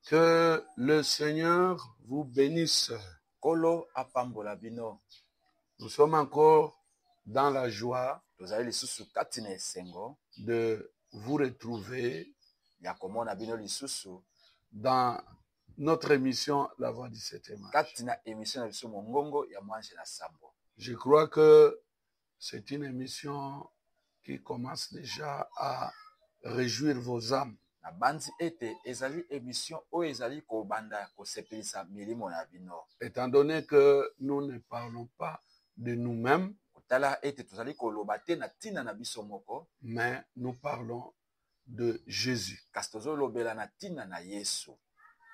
Que le Seigneur vous bénisse. Kolo apambola bino. Nous sommes encore dans la joie Tozali lisusu kati na esengo de vous retrouver ya komona bino lisusu dans notre émission La Voix du Septième Âge. kati na émission na biso mongongo ya mwanje na sambo. Je crois que c'est une émission qui commence déjà à réjouir vos âmes. Na bandi ete ezali émission oyo ezali kobanda kosepelisa milimo na bino. Étant donné que nous ne parlons pas de nous-mêmes, Kotala ete tozali koloba te na tina na biso moko, mais nous parlons de Jésus. kasi tozolobela na tina na Yesu.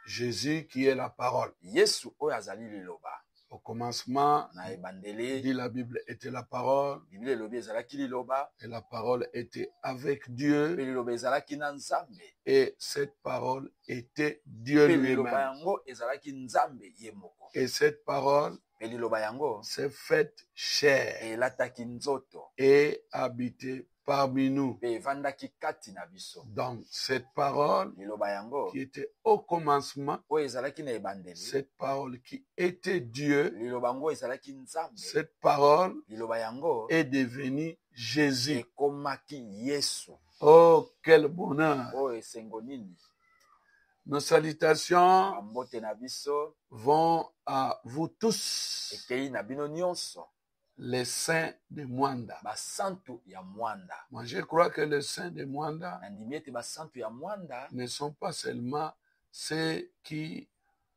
Jésus qui est la parole. Yesu oyo azali liloba. Au commencement, Na ebandeli, dit la Bible, était la parole, Biblia elobi ezalaki liloba, et la parole était avec pe Dieu, liloba ezalaki na Nzambe, et cette parole était Dieu pe liloba lui-même. yango ezalaki Nzambe ye moko. Et cette parole Pe liloba yango s'est faite chair elataki nzoto et habité parmi nous. pe evandaki kati na biso. Donc, cette parole Liloba yango qui était au commencement, oyo ezalaki na ebandeli, cette parole qui était Dieu, liloba yango ezalaki Nzambe, cette parole liloba yango est devenue Jésus. ekomaki Yesu. Oh, quel bonheur! Oyo esengo nini? Nos salutations Bambote na biso vont à vous tous, ekei na bino nyonso, les saints de Mwanda. basantu ya Mwanda. Moi, je crois que les saints de Mwanda Nandimi ete basantu ya Mwanda ne sont pas seulement ceux qui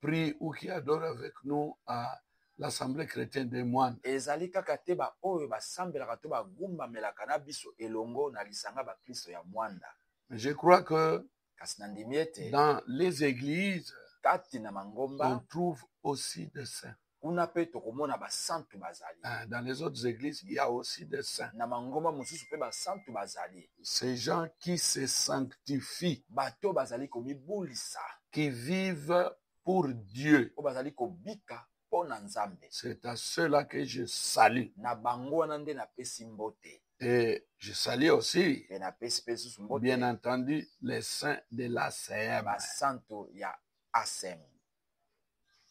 prient ou qui adorent avec nous à l'Assemblée chrétienne de Mwanda. ezali kaka te ba oyo basambelaka to bagumbamelaka na biso elongo na lisanga bakristo ya Mwanda. Mais je crois que Kasi nandimi ete dans les églises, kati na on mangomba trouve aussi des saints. kuna pe tokomona basantu bazali. Dans les autres églises, il y a aussi des saints. Na mangomba mosusu pe basantu bazali. Ces gens qui se sanctifient, Bato bazali komibulisa, qui vivent pour Dieu. o bazali kobika mpo na Nzambe. C'est à ceux-là que je salue. Na bango wana nde napesi mbote. Et je salue aussi, Pe napesi pe lisusu mbote bien entendu, les saints de l'ACM. basantu ya ASEM.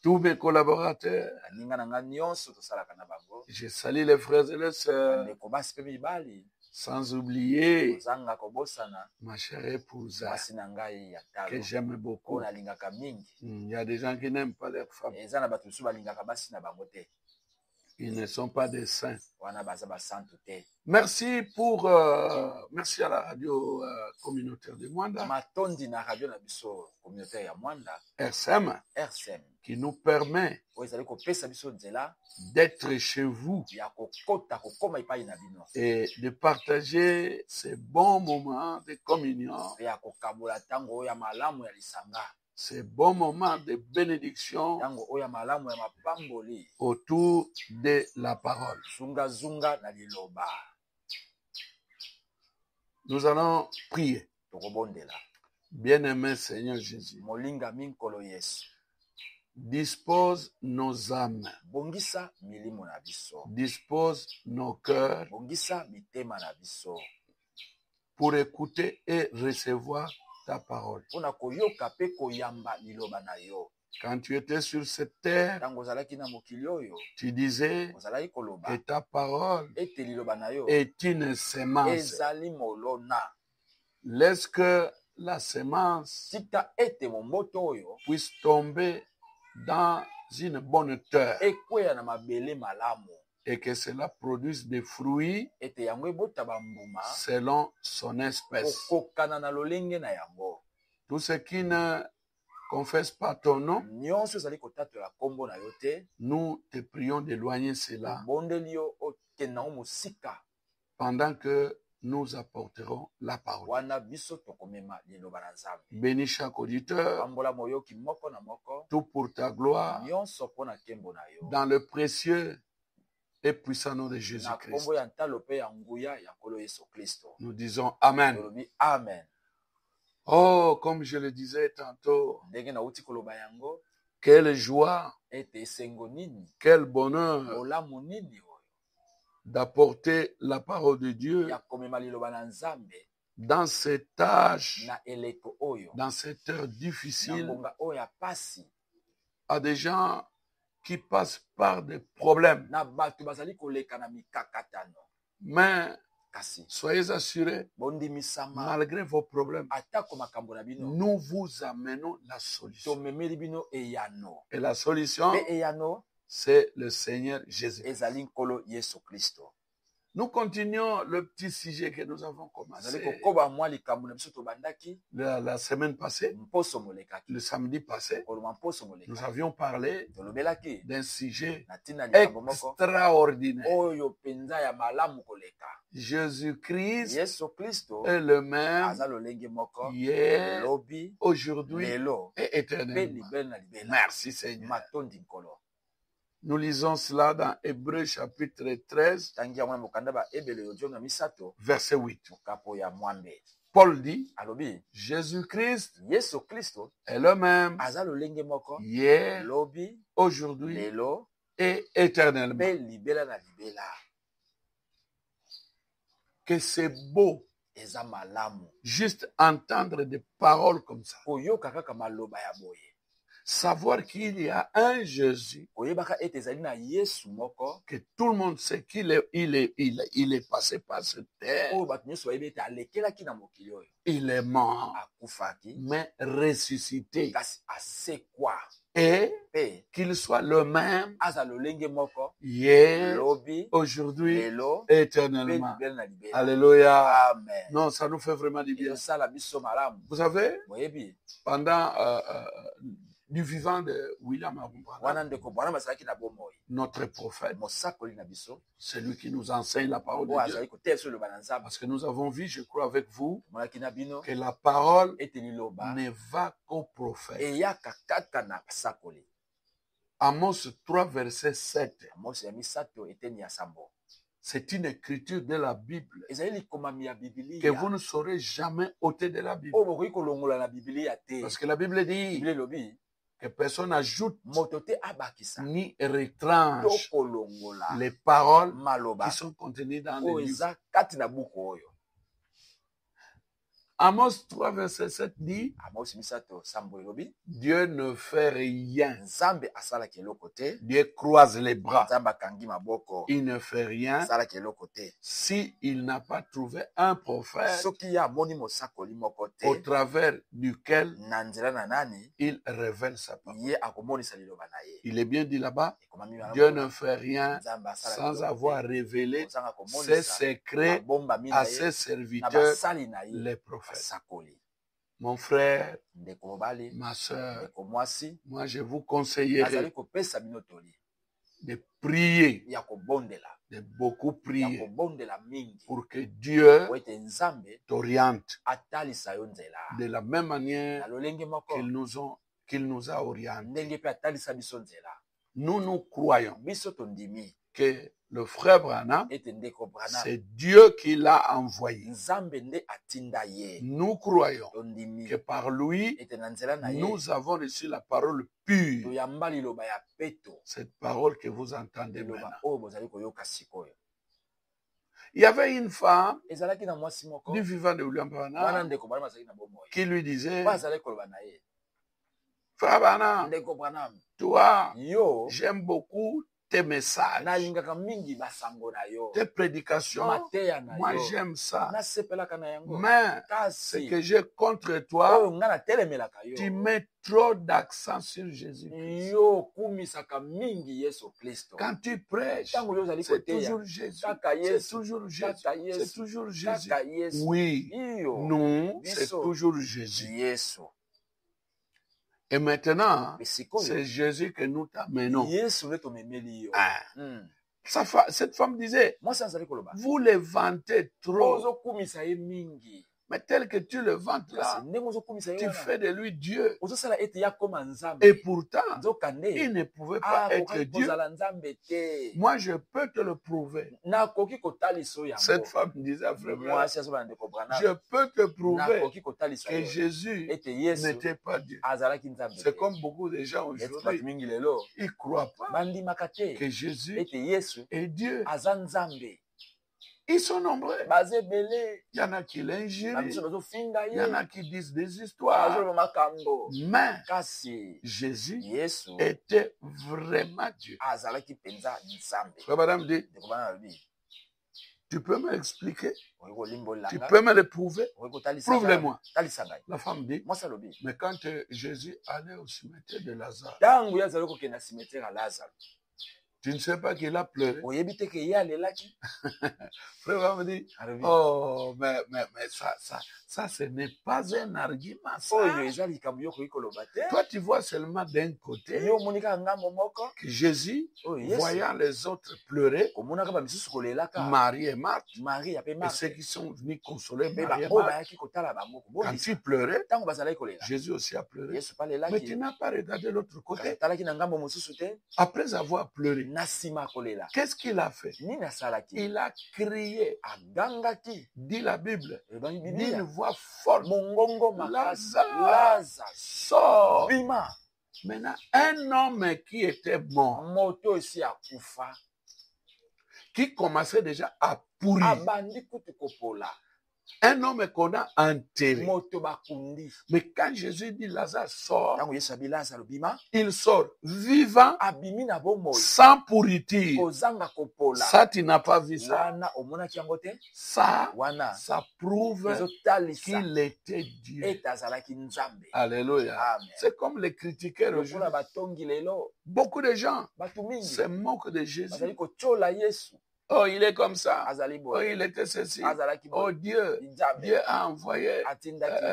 Tous mes collaborateurs, Baninga na nga nyonso tosalaka na bango. je salue les frères et les sœurs, Bandeko basi pe mibali sans oublier kozanga kobosana ma chère épouse, mwasi na ngai ya que talo j'aime beaucoup. oyo nalingaka mingi. Il y a des gens qui n'aiment pas leurs femmes. Eza na bato mosusu balingaka basi na bango te, Ils ne sont pas des saints. wana baza basantu te. Merci merci à la radio communautaire de Mwanda, Matondi na radio na biso communautaire ya Mwanda RSM, RCM qui nous permet oyo ezali kopesa biso nzela d'être chez vous ya kokota kokoma epai na bino et de partager ces bons moments de communion, pe ya kokabola ntango oyo ya malamu ya lisanga, ces bons moments de bénédiction ntango oyo ya malamu ya mapamboli, autour de la parole. zungazunga na liloba. Nous allons prier. Tokobondela. Bien-aimé Seigneur Jésus, Molingami nkolo Yesu, dispose nos âmes, bongisa milimo na biso, dispose nos cœurs bongisa mitema na biso pour écouter et recevoir ta parole. mpona koyoka pe koyamba liloba na yo. Quand tu étais sur cette terre, Ntango ozalaki na mokili oyo tu disais ozalaki que koloba ta parole ete liloba na yo est une semence. ezali molona. Laisse que la semence Tika ete momboto oyo puisse tomber dans une bonne terre ekweya na mabele malamu, et que cela produise des fruits ete yango ebota bambuma selon son espèce. kokokana na lolenge na yango. Tout ce qui ne confesse pas ton nom, Nyonso ezali kotatola kombo na yo te, nous te prions d'éloigner cela tobondeli yo okende nango mosika, pendant que nous apporterons la parole. wana biso tokomema liloba na Nzambe. Bénis chaque auditeur, Pambola moyoki moko na moko, tout pour ta gloire, nyonso mpo na nkembo na yo, dans le précieux et puissant nom de na Jésus-Christ. kombo ya ntalo mpe ya nguya ya nkolo Yesu Kristo. Nous disons Amen. Tolobi amen. Oh, comme je le disais tantôt, Ndenge nauti koloba yango, quelle joie, ete esengo nini, quel bonheur olamu nini oyo d'apporter la parole de Dieu ya komema liloba na Nzambe dans cet âge, na eleko oyo dans cette heure na difficile, ngonga oyo ya pasi à des gens qui passent par des problèmes. na bato bazali koleka na mikakatano. Mais Kasi soyez assurés, bondimisama malgré vos problèmes, atako makambo na bino nous vous amenons la solution. tomemeli bino eyano. Et la solution, Pe eyano c'est le Seigneur Jésus. ezali nkolo Yesu Kristo. Nous continuons le petit sujet que nous avons Azali commencé kokoba mwa likambo na biso tobandaki la semaine passée, mposo molekaki. le samedi passé. Koloma mposo Nous molekaki. avions parlé Tolobelaki d'un sujet na ntina likambo moko extraordinaire. oyo penza ya malamu koleka. Jésus-Christ Yesu Kristo est le même aza lolenge moko hier, lobi aujourd'hui lelo et pe éternellement. libela na libela. Merci Seigneur. Matondi nkolo. Nous lisons cela dans Hébreux chapitre 13, Tangi ya mwana mokanda ba ebele yo jonga misato verset 8. mokapo ya mwambe. Paul dit, Alobi Jésus-Christ Yesu Kristo est le même aza lolenge moko hier, lobi aujourd'hui lelo et éternellement. pe libela na libela. Que c'est beau Eza malamu juste entendre des paroles comme ça. koyoka kaka maloba ya boye. Savoir qu'il y a un Jésus Koyebaka ete ezali na Yesu moko que tout le monde sait qu'il est passé par cette terre. oyo bato nyonso bayebi ete alekelaki na mokili oyo Il est mort, akufaki mais ressuscité. kasi asekwa Et pe qu'il soit le même aza lolenge moko hier, lobi aujourd'hui, lelo pe éternellement. libela na libela. Alléluia. Amen. Non, ça nous fait vraiment du bien. ezosala biso malamu. Vous savez, Boyebi pendant du vivant de William Arumbana, wana ndeko bwana bazalaki na bomoi notre prophète, mosakoli na biso celui qui nous enseigne la parole oyo de Dieu. azali koteya biso liloba na nzambe. Parce que nous avons vu, je crois avec vous, Monaki na bino que la parole ete liloba ne va qu'au prophète. eyaka kaka na basakoli. Amos 3, verset 7. Amosi ya misato eteni ya sambo C'est une écriture de la Bible ezali likomami ya que bibilia vous ne saurez jamais ôter de la Bible. oyo bokoki kolongola na bibilia te. Parce que la Bible dit Biblia elobi que personne n'ajoute moto te abakisa ni to retranche kolongola les paroles maloba qui sont contenues dans oyo le livre. eza kati na buku oyo. Amos 3, verset 7 dit, Amosi misato sambo elobi Dieu ne fait rien. nzambe asalaki eloko te. Dieu croise les bras. Nzambe akangi maboko Il ne fait rien asalaki eloko te. s'il n'a pas trouvé un prophète Soki ye amoni mosakoli moko te au travers duquel na nzela na nani il révèle sa parole. ye akomonisa liloba na ye. Il est bien dit là-bas, Ekomami wana Dieu moko, ne fait rien Nzambe asalaki sans eloko avoir te. révélé Kozanga ses komonisa secrets mabombami à na ye ses na serviteurs, basali na ye les prophètes. basakoli. Mon frère, Ndeko mobali ma soeur, ndeko mwasi moi je vous azali conseillerais kopesa bino toli de prier, ya kobondela de beaucoup ya prier kobondela mingi pour que Dieu po ete nzambe t'oriente atalisa yo nzela de la même na manière lolenge moko qu'il nous a orientés. ndenge mpe atalisa biso nzela. Nous croyons Biso tondimi que le frère Branham, ete ndeko Branham c'est Dieu qui l'a envoyé. nzambe nde atinda ye. Nous croyons Tondimi que par lui, ete na nzela na ye nous avons reçu la parole pure. toyamba liloba ya peto, Cette parole que vous entendez liloba maintenant. oyo bozali koyoka sikoyo. Il y avait une femme Ezalaki na mwasi moko du vivant de William wana Branham ndeko Branham azalaki na bomoi qui lui disait, po azalaki koloba na ye frère Branham, ndeko Branham toi, yo j'aime beaucoup tes messages, nalingaka mingi basango na yo tes prédications. mateya na Moi, yo j'aime ça. nasepelaka na yango Mais ce kasi que j'ai contre toi, oyo nga natelemelaka tu yo mets trop d'accent sur Jésus. yo okumisaka mingi Yesu Kristo. Quand tu prêches, Ntango yo ozali c'est koteya toujours Jésus. kaka C'est Yesu toujours Jésus. kaka Yesu C'est toujours Jésus. kaka Yesu Oui. iyo Non, c'est Biso. toujours Jésus. Yesu. Et maintenant, Mais sikoyo c'est Jésus que nous t'amenons. Yesu nde tomemeli yo. Ah. Mm. Cette femme disait, Mwasi azali koloba vous les vantez trop, ozokumisa ye mingi mais tel que tu le vantes kasi là, ndenge ozokumisa ye tu wana fais de lui Dieu. ozosala ete ya koma nzambe Et pourtant, nzokande il ne pouvait pas être akokaki Dieu. kozala nzambe te. Moi, je peux te le prouver. Nakoki kotalisa oyo Cette yango. femme disait à Frère Branham, Mwasi azobana ndeko Branham je peux te prouver nakoki kotalisa que yo Jésus ete Yesu n'était pas Dieu. azalaki nzambe C'est te. comme beaucoup de gens Ete bato aujourd'hui, mingi lelo ils ne croient pas bandimaka te que Jésus ete Yesu est Dieu. aza nzambe. Ils sont nombreux. baza ebele Il y en a qui l'injurient. bamiso bazofinga Il y en ye a qui disent des histoires. bazoloba makambo Mais kasi Jésus yesu était vraiment Dieu. azalaki mpenza nzambe Frère Madame dit, ndeko bana balobi tu peux m'expliquer? okoki kolimbolela Tu nga peux me le prouver? okoki kotalisa Prouve-le-moi. talisa ngai La femme dit, mwasi alobi mais quand Jésus allait au cimetière de Lazare, ntango ye azali kokenda cimetière ya lazaro tu ne sais pas qu'il a pleuré. oyebi te ke ye alelaki Frère Madame dit, alobi oh, mais ça, ce n'est pas un argument. Ça. oyo eza likambo yo okoki koloba te Toi, tu vois seulement d'un côté yo omoni kaka ngambo moko que Jésus, oyo yesu voyant les autres pleurer, omonaka bamisusu kolelaka Marie et Marthe, marie ape et marthe ceux qui sont venus consoler mpe Marie et baoyo Marthe, bayaki kotala bango quand kobondisa ils pleuraient, ntango bazalaki kolela Jésus aussi a pleuré. yesu mpe Mais tu alelaki n'as pas regardé l'autre côté. atalaki na ngambo mosusu te Après avoir pleuré, na nsima kolela qu'est-ce qu'il a fait? nini asalaki Il a crié, agangaki dit la Bible, ebangi d'une biblia voix forte, mongongo makasi Lazare, laza sort. bima Maintenant, un homme qui était mort, moto esi akufa qui commençait déjà à pourrir, abandi kutu kopola un homme qu'on a enterré. moto bakundi Mais quand Jésus dit Lazare sort, ntango yesu abi lazaro bima il sort vivant, abimi na bomoi sans pourriture. kozanga kopola Ça, tu n'as pas vu ça. wana omonaki yango te Ça, wana ça prouve ezotalisa qu'il était Dieu. ete azalaki nzambe Alléluia. amen C'est comme les critiqueurs lokola aujourd'hui. batongi lelo Beaucoup de gens bato mingi se moquent de Jésus. bazali kotyola yesu Oh, il est comme ça. azali Oh, boye il était ceci. azalaki Oh, boye Dieu. nzambe Dieu a envoyé. atindaki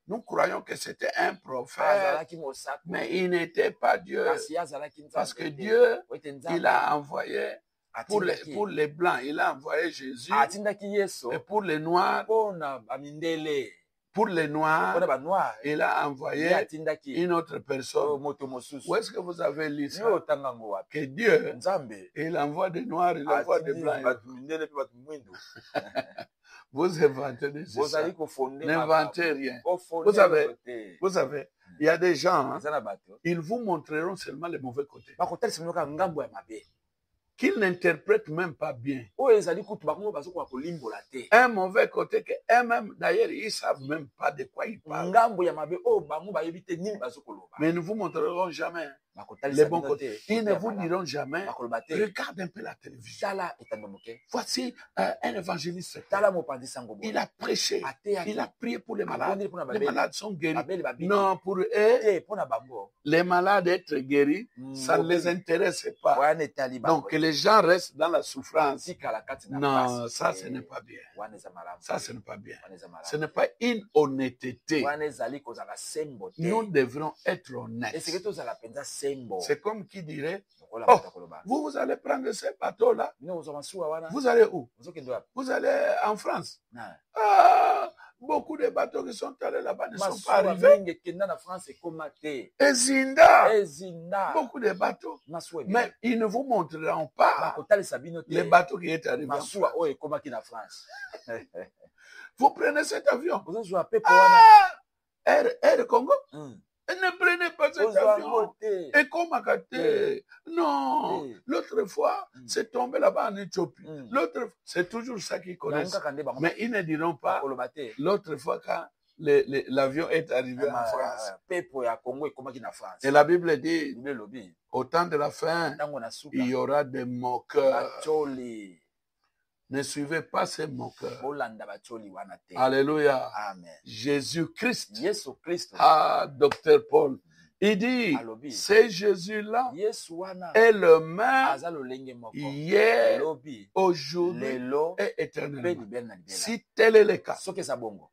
Nous croyons que c'était un prophète, azalaki mosako mais il n'était pas Dieu. kasi azalaki Parce que nzambe te Dieu, po ete il nzambe a envoyé pour atindaki les blancs, il a envoyé Jésus. atindaki yesu Et pour les noirs, mpona bamindele pour les mpona noirs, banoir il a ye envoyé atindaki une autre oyo personne. moto mosusu Où est-ce que vous avez lu yo ça? otanga ngo wapi Que Dieu, nzambe il envoie des noirs, il envoie des atindi blancs. bato mindele mpe bato mwindu Vous inventez des histoires. bozali kofonde N'inventez rien. ofonde Vous savez, eloko te Vous savez, il y a des gens, hein, eza na bato ils vous montreront seulement les mauvais côtés, bakotalisa bino kaka ngambo ya mabe qu'ils n'interprètent même pas bien. oyo ezali kutu bango bazokoka kolimbola te Un mauvais côté que eux-mêmes, d'ailleurs, ils ne savent même pas de quoi ils parlent. ngambo ya mabe oyo bango bayebi te nini bazokoloba Mais ils ne vous montreront jamais les bakotalisa bons bino côtés. te Ils ne vous diront jamais, bakoloba te regarde un peu la télévision. tala etando moke Voici un évangéliste. tala mopanzi sango Il boye a prêché. ateyaki Il a prié pour les malades. abondeli mpona Les babeli malades sont guéris. babeli babiki Non, pour eux, te mpona bango les malades être guéris, ça ne les intéresse pas. wana etali bango Donc, que les gens restent dans la souffrance. tikala kati na Non, pasi ça, ce n'est pas bien. wana eza malamu Ça, ce n'est pas bien. wana eza Ce malamu n'est pas une honnêteté. wana ezali kozala sembo te Nous devrons être honnêtes. eseke tozala mpenza sembo C'est comme qui dirait, lokola oh, moto akoloba vous allez prendre ce bateau-là. bino kozwa masuwa wana Vous allez où? ozokende wapi Vous allez en France. na Ah, beaucoup de bateaux qui sont allés là-bas ne sont pas masuwa arrivés. mingi ekenda na france ekoma te Ezinda, ezinda beaucoup de bateaux. masuwa Mais ebele ils ne vous montreront pas bakotalisa bino les te bateaux qui étaient arrivés en masuwa France. oyo ekomaki na france Vous prenez cet avion. ozozwa mpepo wana Ah, Air Congo. Ne prenez pas cet ozwa avion. yango te Et comme à côté, non, l'autre fois, c'est tombé là-bas en Éthiopie. L'autre fois, c'est toujours ça qu'ils yango connaissent. kaka nde bango Mais ils ne diront pas bakoloba te l'autre fois quand l'avion est arrivé en France. mpepo ya congo ekomaki na france Et la Bible dit, bible elobi au temps de la fin, ntango na suka il y aura des moqueurs. batioli Ne suivez pas ces moqueurs. bolanda batioli wana te Alléluia. amen Jésus-Christ. yesu kristo Ah, docteur Paul. Il dit, Alobi. c'est Jésus-là yesu wana est le même aza lolenge moko hier, lobi aujourd'hui lelo et mpe éternellement. libela na libela Si tel est le cas, soki eza bongo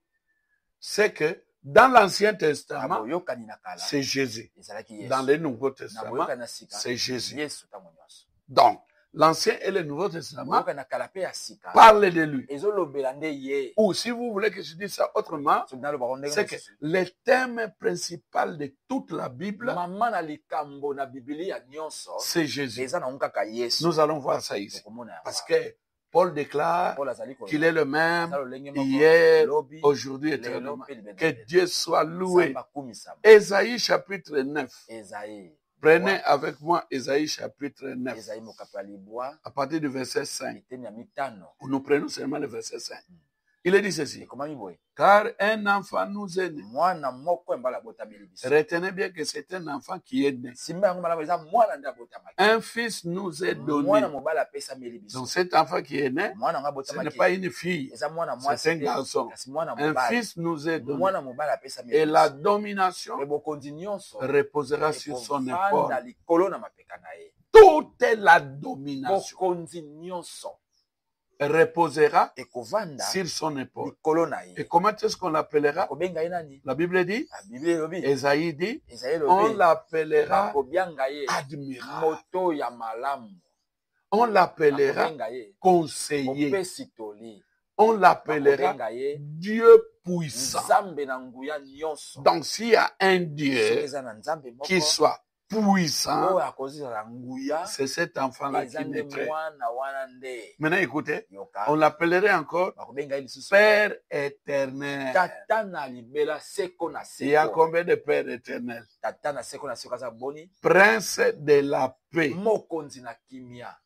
c'est que dans l'Ancien na Testament, boyokani na kala c'est Jésus. ezalaki yesu Dans le Nouveau na Testament, boyokani na sika c'est Jésus. yesu ntango nyonso Donc, l'Ancien et le Nouveau Testament boyokani na kala mpe ya sika parlent de lui. ezolobela nde ye Ou si vous voulez que je dise ça autrement, soki nalobaka ndenge c'est que mosusu le thème principal de toute la Bible, mama na likambo na bibilia nyonso c'est Jésus. eza nango kaka yesu Nous allons voir ça ici. tokomona yango Parce que Paul déclare paul azali koloba qu'il est le même aza lolenge moko hier, lobi aujourd'hui, lelo éternellement. mpe libela na Que libela Dieu soit loué. Nzambe akumisama Ésaïe chapitre 9. ezayi Prenez avec moi Ésaïe chapitre 9, Esaïe mokapi ya libwa à partir du verset 5. eteni ya mitano. Nous prenons seulement le verset 5. Il est dit ceci. Ekomami boye, Car un enfant nous est né. mwana moko mbala abotameli biso. Retenez bien que c'est un enfant qui est né. Simba yango malamu eza mwana nde abotamaki. Un fils nous est donné. Mwana mobali apesameli biso. Donc cet enfant qui est né, Mwana yango ce n'est abotamaki pas une fille, eza mwana c'est mwasi un te, garçon. kasi mwana Un mobali. fils nous est donné. Mwana mobali apesameli Et biso. la domination Ebokonzi nyonso reposera sur son ekovanda épaule. likolo na mapeka na ye. Toute la domination Bokonzi nyonso reposera ekovanda sur son épaule. likolo na ye. Et comment est-ce qu'on l'appellera? Kobenga ye nani? La Bible dit, La Bible elobi, Esaïe dit, Esaïe on elobi, l'appellera bakobianga ye admirable. moto ya malamu. On l'appellera Bakobenga ye conseiller. mopesi toli. On l'appellera Bakobenga ye Dieu puissant. nzambe na nguya nyonso. Donc s'il y a un Soki Dieu eza na nzambe moko qui soit puissant, oyo akozala nguya, c'est cet enfant-là eza qui nde naîtrait. mwana wana nde. Maintenant écoutez, Yoka, on l'appellerait encore bakobenga ye lisusu Père éternel. tata na libela seko na Il y a seko. combien de pères éternels? Tata na seko na seko aza boni, Prince de la paix. mokonzi na kimia.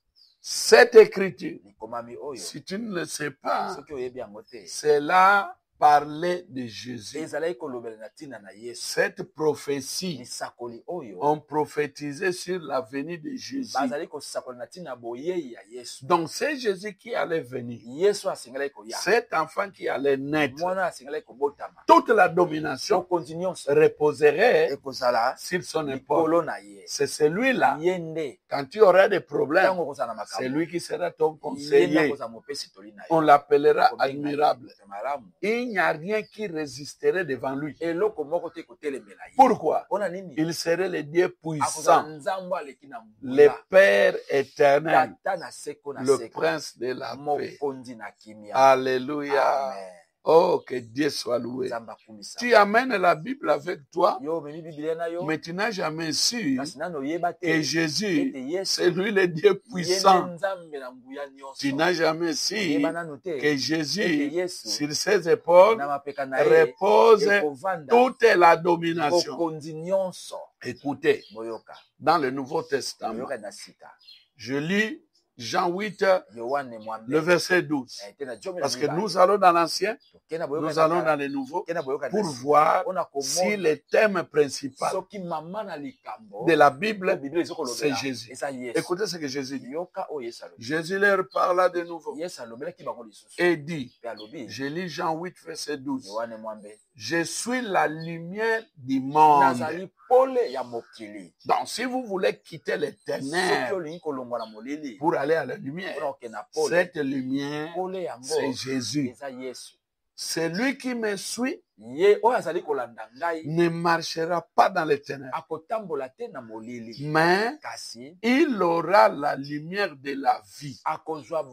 Cette écriture, Likomami oyo si tu ne le sais pas, soki oyebi yango te, c'est là parler de Jésus. ezalaki kolobela na ntina na Yesu. Cette prophétie, Misakoli oyo on prophétisait sur la venue de Jésus. bazali kosakola na ntina ya boyei ya Yesu. Donc c'est Jésus qui allait venir. Yesu asengelaki koya, Cet enfant qui allait naître, mwana asengelaki kobotama. toute la domination Bokonzi nyonso reposerait ekozala sur son épaule. likolo na ye. C'est celui-là, Ye nde quand tu auras des problèmes, ntango okozala na c'est makambo, lui qui sera ton ye nde conseiller. akozala mopesi toli na ye. On l'appellera Kobenga ye admirable. moto malamu. Il n'y a rien qui résisterait devant lui. Eloko moko te kotelemela ye. Pourquoi? Mpona nini? Il serait le Dieu Akozala puissant, nzambo aleki na le nguya, Père éternel, tata na seko na le seko, Prince de la paix. mokonzi na kimia. Alléluia. Amen. Oh, que Dieu soit loué. Nzambe akumisa. Tu amènes la Bible avec toi, Yo omemi Biblia na yo, mais tu n'as jamais su kasi nano oyeba te que Jésus, ete Yesu c'est lui le Dieu ye nde puissant. nzambe na nguya nyonso. Tu n'as jamais su Oyeba nano te que ete Jésus, Yesu sur ses épaules, na mapeka na ye repose ekovanda toute la domination. bokonzi nyonso. Écoutez, Boyoka dans le Nouveau Testament, boyoka na sika je lis Jean 8, Yohane mwambe le verset 12. ete na jomi na Parce que mibale. nous allons dans l'Ancien, Tokende na boyoka nous na allons kala, dans le Nouveau, tokende na boyoka na pour sika. voir Mpona si komona le thème principal soki mama na likambo de la to Bible, Biblia c'est ezokolobela Jésus. eza Yesu. Écoutez ce que Jésus dit. Yoka oyo Yesu alobi. Jésus leur parla de nouveau Yesu alobelaki bango lisusu et dit, mpe alobi, je lis Jean 8, verset 12, Yohane mwambe, je suis la lumière du monde. nazali pole ya mokili. Donc si vous voulez quitter les Soki ténèbres olingi kolongwa na molili pour aller à la lumière, mpona okende na pole, cette lumière, pole yango c'est Jésus. eza Yesu. Celui qui me suit Ye oyo azali kolanda ngai ne marchera pas dans les ténèbres, akotambola te na molili, mais kasi il aura la lumière de la vie. akozwa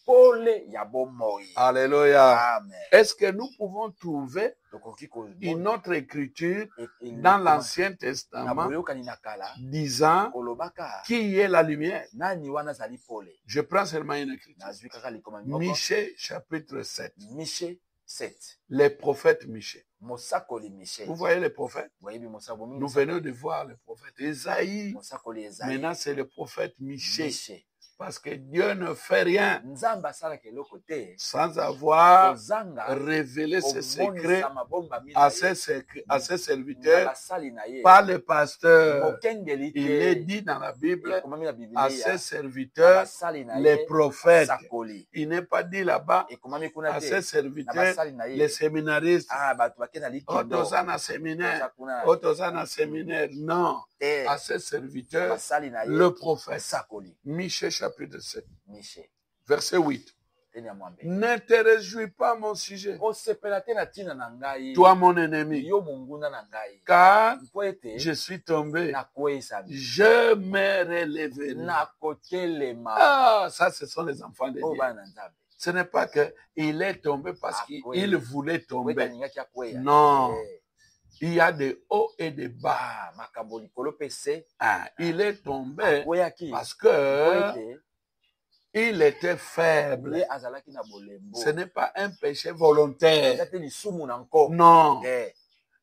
pole ya bomoi. Alléluia. Amen. Est-ce que nous pouvons trouver Tokoki une autre écriture dans dans l'Ancien na Testament boyokani na kala disant kolobaka qui est la lumière? nani wana azali pole? Je prends seulement une écriture. Nazwi kaka likoma moko. Michée chapitre 7. Miche 7. Les prophètes Michée. Mosakoli Miche. Vous voyez les prophètes? Boyebi mosako mingi. Nous venons de voir le prophète Esaïe. Mosakoli Ezaïe. Maintenant, c'est le prophète Michée. Miche. Parce que Dieu ne fait rien Nzambe asalaka eloko te sans avoir kozanga révélé ses secrets komonisa mabomba à mina ses serviteurs basali na ye par le pasteur. mokengeli Il est te dit dans la Bible ekomami na à Biblia ses serviteurs, basali na les ye prophètes. basakoli Il n'est pas dit là-bas ekomami kuna à te ses na serviteurs, basali na les ye séminaristes. bato bakende na likendo Otozana séminaire, Oza kuna Otozana séminaire. Non, te à ses serviteurs, basali na ye le prophète. basakoli Michée chapitre 7, Miche verset 8. teni ya mwambe Ne te réjouis pas mon sujet, osepela te na ntina na ngai toi mon ennemi, yo monguna na ngai car mpo ete je suis tombé, nakweyisami je me relèverai. nakotelema. Ah, ça, ce sont les enfants de Oyo Dieu. bana na Nzambe Ce n'est pas qu'il est tombé parce Ah, oui. qu'il voulait weta tomber. alingaki akweya Non. Eh, Il y a des hauts et des bas. makambo likolo mpe se Ah, il est tombé akweyaki parce mpo que ete il était faible. ye azalaki na bolembo Ce n'est pas un péché eza volontaire. te lisumu na nko Non. te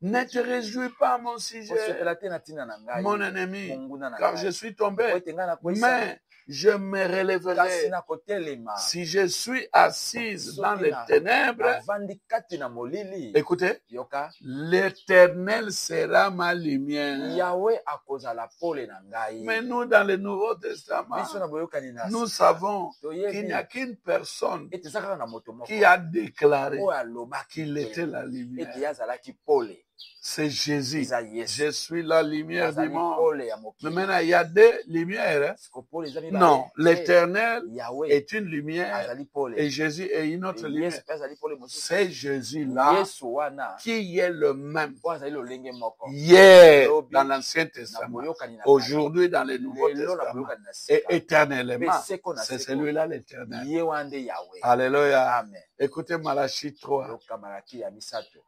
Ne te réjouis pas, mon sujet, Osepela te na ntina na ngai. mon ennemi, Monguna na car ngai. je suis tombé, Po ete ngai nakwesa. mais je me Kasi relèverai. nakotelema. Si je suis assise dans Soki les na- ténèbres, navandi kati na molili. écoutez, Yoka. l'Éternel sera ma lumière. Yahweh akozala pole na ngai. Mais nous, dans le Nouveau Testament, Biso na boyokani na nous sika. savons Toyebi. qu'il n'y a qu'une personne Ete eza kaka na moto moko. qui a déclaré Oyo alobaki qu'il était la ete lumière. ye azalaki pole. C'est Jésus. Eza Yesu. Je suis la lumière du Azali monde. pole ya Mais mokili. maintenant, il y a deux lumières. Siko pole eza mibale. Non, Eh, l'Éternel Yahweh est une lumière azali pole. et Jésus est une autre lumière. Yesu pe azali pole mosusu. C'est Jésus-là Yesu wana qui est le même oyo azali lolenge moko. hier dans l'Ancien Na Testament, boyokani na aujourd'hui dans le Nouveau lelo na Testament boyokani na et sika. éternellement. Pe seko na C'est seko. celui-là l'Éternel. Ye wande Yahweh. Alléluia. Amen. Écoutez Malachie 3, Yoka malaki ya misato.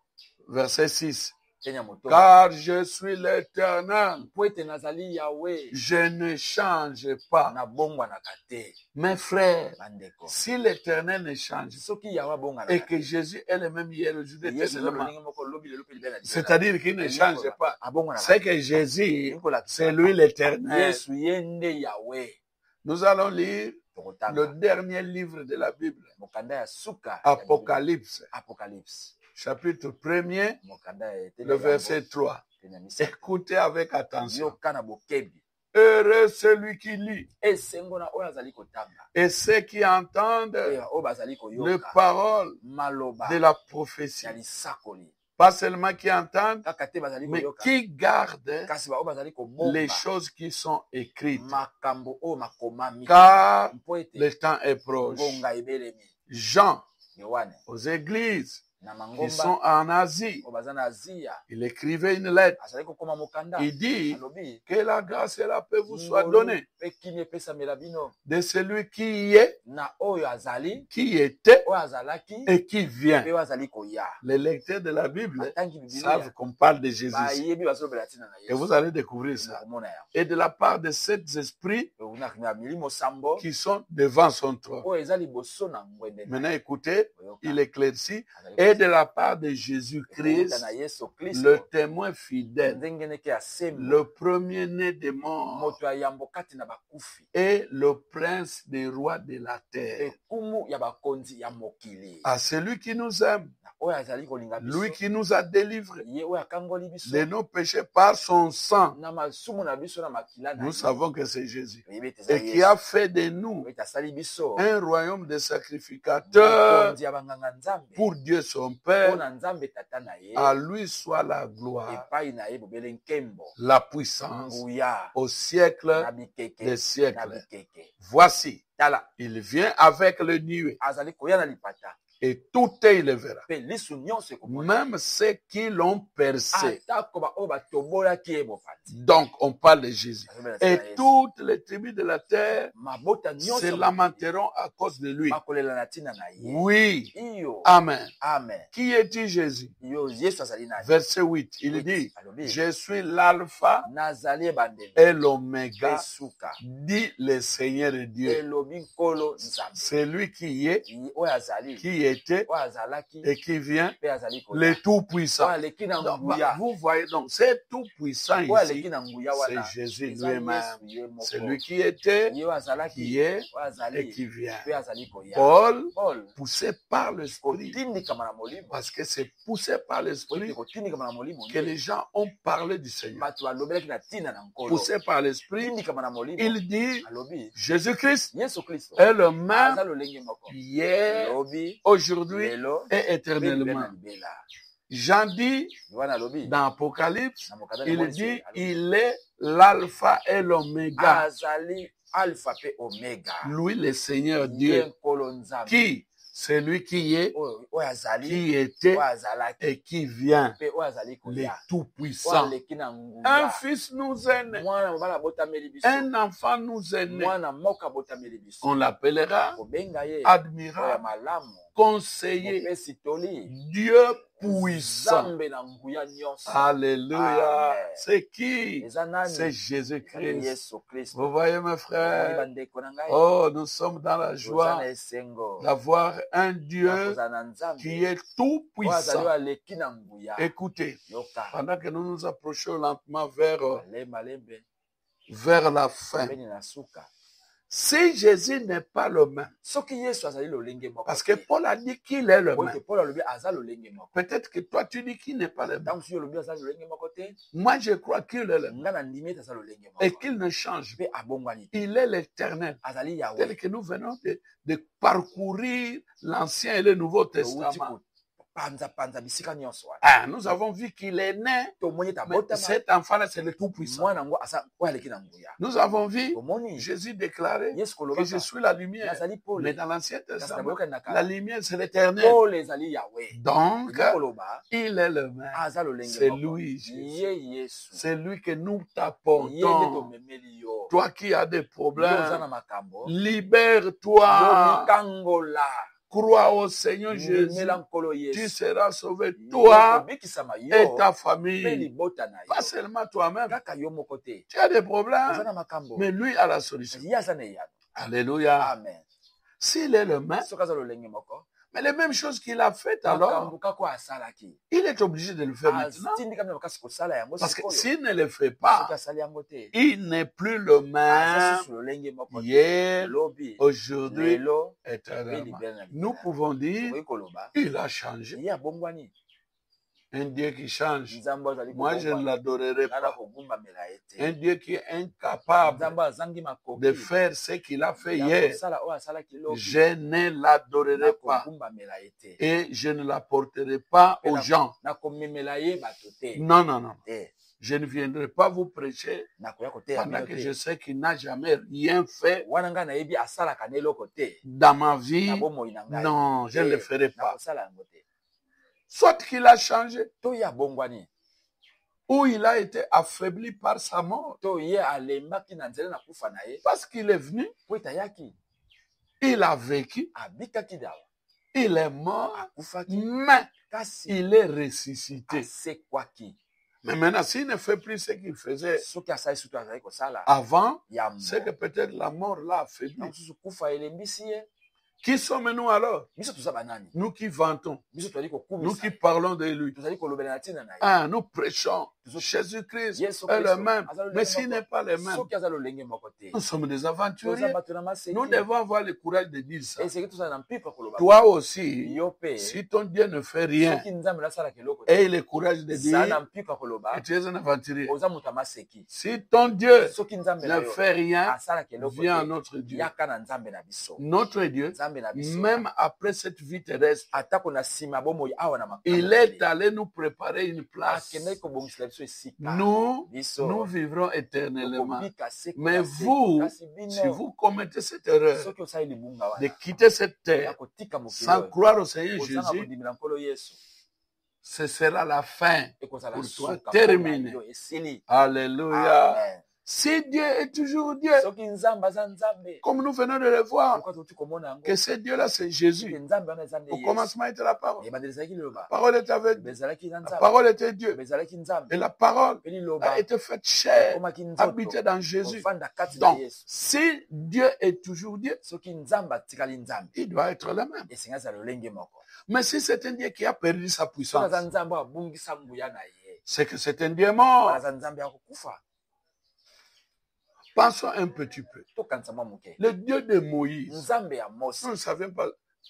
verset 6. Tenya moto. Car je suis l'Éternel, Po ete nazali Yahweh. je ne change pas. Na bongwanaka te. Mes frères, Bandeko. si l'Éternel ne change pas Soki Yahweh abongwanaka et te. que Jésus est le même hier, aujourd'hui, Yesu eza éternellement, lolenge moko lobi lelo pe libela libela. c'est-à-dire qu'il ne change pas, Abongwanaka. c'est que Jésus, c'est lui l'Éternel. Yesu yende Yahweh. Nous allons lire Tokotanga. le dernier livre de la Bible, Mokanda ya suka. Apocalypse, Apocalypse. chapitre 1er, Mokanda ya etele le verset 3. Tenya misato. Écoutez avec attention. Yoka na bokebi. Heureux celui qui lit Esengo na oyo azali kotanga. et ceux qui entendent Oyo bazali les koyoka. paroles Maloba. de la prophétie. Ya lisakoli. Pas seulement qui entendent, Kaka te bazali mais koyoka. qui gardent Kasi ba oyo bazali kobomba. les choses qui sont écrites. Makambo oyo makomami. Car Mpo ete le temps est proche. ngonga ebelemi. Jean, Yohane. aux églises Na qui mangomba. sont en Asie, Oyo baza na Azia. il écrivait une lettre. Azali kokoma mokanda. Il dit Alobi. que la grâce et la paix vous soient données Pe kimi epesamela bino. de celui qui est, Na oyo azali. qui était Oyo azalaki. et qui vient. Pe oyo azali koya. Les lecteurs de la Bible Batangi Biblia. savent qu'on parle de Jésus. Bayebi bazolobela tina na Et Yesu. vous allez découvrir ça. Komona ya. Et de la part de ces esprits Na milimo sambo. qui sont devant son trône. Oyo eza liboso na ngwende. Maintenant, écoutez, Oyoka. il éclaircit. Azali Et koya. de la part de Ekuta Jésus-Christ, na Yesu Kristo. le témoin fidèle, Ndengeneke ya sembo. le premier-né des morts Moto ya yambo kati na bakufi. et le prince des rois de la terre. Ekumu ya bakonzi ya mokili. À celui qui nous aime, Na oyo azali kolinga biso. lui qui nous a délivrés Ye oyo akangoli biso. de nos péchés par son sang, Na masumu na biso na makila na nous ye. savons que c'est Jésus. Toyebi ete eza Et qui Yesu. a fait de nous Oyo ete asali biso. un royaume de sacrificateurs Bakonzi ya banganga nzambe. pour Dieu son Père. Mpona nzambe tata na ye. À lui soit la gloire, Epai na ye bobele nkembo. la puissance Nguya. au siècle Na bikeke. des Na siècles. bikeke. Voici, Tala. il vient avec le nuée Azali koya na lipata. et tout il le verra. Pe lisu nyonso ekomona. Même ceux qui l'ont percé. Atako ba oyo batobolaki ye bopanzi. Donc, on parle de Jésus. Azobela Et tina Yesu. toutes les tribus de la terre Mabota se nyonso lamenteront à cause de lui. bakolela na tina na ye. Oui. Iyo. Amen. Amen. Qui est-il Jésus? Yo Yesu azali na ye. Verset 8. Il dit, Alobi. je suis l'alpha Nazali ebandeli. et l'oméga, Esuka. dit le Seigneur Dieu. Elobi nkolo nzambe. C'est lui qui est, Oyo azali. qui était Oyo azalaki. et qui vient, Pe azali koya. le Tout-Puissant. Oyo aleki na Donc, nguya. vous voyez donc, c'est Tout-Puissant Oyo aleki ici. na nguya C'est wana. Jésus Eza lui-même. Yesu ye moko. C'est lui qui était, Ye oyo azalaki. qui est Oyo azali. et qui vient. Pe azali koya. Paul, Paul. poussé par l'Esprit, Kotindikama na molimo. parce que c'est poussé par l'Esprit Kotindikama na molimo. que les gens ont parlé du Seigneur. Bato balobelaki na tina na nkolo. Poussé par l'Esprit, Tindikama na molimo. il dit, Alobi. Jésus-Christ Yesu Kristo. est le même Aza lolenge moko. hier, Lobi. aujourd'hui Lelo. et éternellement. Jean dit Yohana alobi. dans Apocalypse, Na mokanda na il mwana dit, alobi. il est l'alpha et l'oméga. Azali alpha pe omega. Lui, le Seigneur Ye Dieu, nkolo nzambe. qui, celui qui est, Oyo azali. qui était Oyo azalaki. et qui vient, Pe oyo azali le koya. Oyo Tout-Puissant. aleki na Un nguya. fils nous est né, Mwana mobala abotameli biso. un enfant nous est né. Mwana moko abotameli biso. On l'appellera Kobenga ye. Oyo admirable, malamu. conseiller, Mopesi toli. Dieu puissant. Nzambe na nguya nyonso. Alléluia. Amen. C'est qui? Eza nani? C'est Jésus-Christ. Yesu Kristo. Vous voyez mes Omoni frères? bandeko na ngai. Oh, nous sommes dans la Toza joie na esengo. d'avoir un Dieu Nakozala na Nzambe. qui est tout Oyo azali puissant. aleki na nguya. Écoutez, Yoka. pendant que nous nous approchons lentement vers Malembe. la fin, Beni na suka. si Jésus n'est pas le même, Soki Yesu azali lolenge moko. parce que Paul a dit qu'il est le Oyo même. te Paul alobi azali lolenge moko. Peut-être que toi tu dis qu'il n'est pas le même. Tangu si olobi azali lolenge moko te. Moi je crois qu'il est le même Nga na ndimi ete azali lolenge moko. et qu'il ne change pas. Pe abongwani. Il est l'éternel. Azali Tel Yahweh. que nous venons de parcourir l'Ancien et le Nouveau Testament. Panza bisika nyonso wana. Ah, nous avons vu qu'il est né. Tomoni ta Mais botama. cet enfant-là, c'est le Tout-Puissant. Mwana ngo asa oyo aleki na nguya. Nous avons vu Tomoni Jésus déclarer Yesu que kolobaka. je suis la lumière. Nazali Paul. Mais dans l'Ancien Kasi na Testament, boyoka na la kala. lumière, c'est l'éternel. Paul ezali Yahweh. Donc, Koloba. il est le même. Aza lolenge C'est moko. lui, Jésus. Ye Yesu. C'est lui que nous Ye nde t'apportons. tomemeli yo. Toi qui as des Yo oza problèmes, na makambo. libère-toi. Yo mikangola. Crois au Seigneur Jésus. Mimela nkolo Tu Yesu. seras sauvé, Yo toi kobikisama et yo. ta Pe famille. libota na Pas yo. seulement toi-même. Kaka yo moko te. Tu as des Oza problèmes, na makambo. mais lui a la solution. Ye aza na eyano. Alléluia. Amen. S'il est le même, Soki aza lolenge moko. mais les mêmes choses qu'il a faites alors, Makambo kako asalaki. il est obligé de le faire maintenant. Atindika mina makasi kosala yango Parce que sikoyo. s'il ne le fait Soki pas, asali yango te. il n'est plus le Aza même susu lolenge moko te. hier, Lobi. aujourd'hui, Lelo. éternellement. Pe libere na Nous pouvons dire, Okoki koloba. il a changé. Ye abongwani. Un Dieu qui change. Nzambe azali Moi, je ne kobongwana. l'adorerai Nana pas. kogumbamela ye te. Un Dieu qui est incapable Nzambe azangi makoki. de faire ce qu'il a fait Ya hier. kosala oyo asalaki lobi. Je ne l'adorerai pas. Nakogumbamela ye te. Et je ne l'apporterai pas aux gens. Nakomemela ye bato te. Non, non, non. Te. Je ne viendrai pas vous prêcher Nakoya koteya pendant bino que te. je sais qu'il n'a jamais rien fait Wana ngai nayebi asalaka na eloko te. dans ma vie. Na bomoi na ngai. Non, je ne le ferai pas. Nakosala yango te. Soit qu'il a changé, To ye abongwani. ou il a été affaibli par sa mort. To ye alembaki na nzela na kufa na ye. Parce qu'il est venu, Po ete ayaki. il a vécu, Abikaki dawa. il est mort, Akufaki. mais Kasi il est ressuscité. asekwaki. Mais maintenant, s'il ne fait plus ce qu'il faisait Soki asali sutu azali kosala. avant, Ya c'est que peut-être la mort l'a affaibli. na mosusu kufa elembisi ye. Qui sommes-nous alors? Biso toza banani. Nous qui vantons, Biso tozali nous kokumisa. qui parlons de lui. Tozali kolobela na ntina na ye. Ah, nous prêchons Jésus-Christ Yesu est le Kristo même. aza lolenge Mais s'il moko. n'est pas le même, Soki aza lolenge moko te. nous sommes des Toza aventuriers. bato na maseki. Nous devons avoir le courage de dire ça. Eseki tozala na mpipa koloba. Toi aussi, Yo pe. si ton Dieu ne fait rien, Soki nzambe asalaka eloko te. aie le courage de Zala na dire mpipa koloba. que tu es un aventurier. Oza moto ya maseki. Si ton Dieu Soki nzambe na ne yo fait rien, asalaka eloko viens à te. notre Dieu. Yaka na nzambe na biso. Notre Dieu, Nzambe na biso. même après cette vie terrestre, Atako na nsima bomoi awa na makambo. il est allé nous préparer une place. Akendaki kobongisela biso esika. Nous, Biso. nous vivrons éternellement. Tokobika seko Mais na seko. vous, Kasi bino. si vous commettez cette erreur Soki osali libunga de wana. quitter cette Ya terre kotika mokili sans oyo. croire au Seigneur Kozanga Jésus, kondimela nkolo Yesu. ce sera la fin. Ekozala Pour toi, suka terminé. mpona yo esili. Alléluia. Amen. Si Dieu est toujours Dieu, Soki nzambe aza nzambe. comme nous venons de le voir, Pourquoi toki komona yango? que ce Dieu-là, c'est Soki Jésus. nzambe wana eza nde Au Yesu. commencement était la parole. Ebandeli ezalaki liloba. La parole était avec Dieu. Bezalaki na La nzambe. parole était Dieu. Bezalaki nzambe. Et la parole Pe liloba. a été faite chair, Ekomaki nzoto. habitée dans Jésus. Ofanda kati na Donc, Yesu. si Dieu est toujours Dieu, Soki nzambe atikali nzambe. il doit être le même. Esenga ezala lolenge moko. Mais si c'est un Dieu qui a perdu sa Soki puissance, aza nzambe abungisa nguya na ye. c'est que c'est un Dieu mort. Aza nzambe akokufa. Pensons un petit peu. Tokanisa mwa moke. Le Dieu de Moïse, Nzambe ya Mose. nous ne savions pas.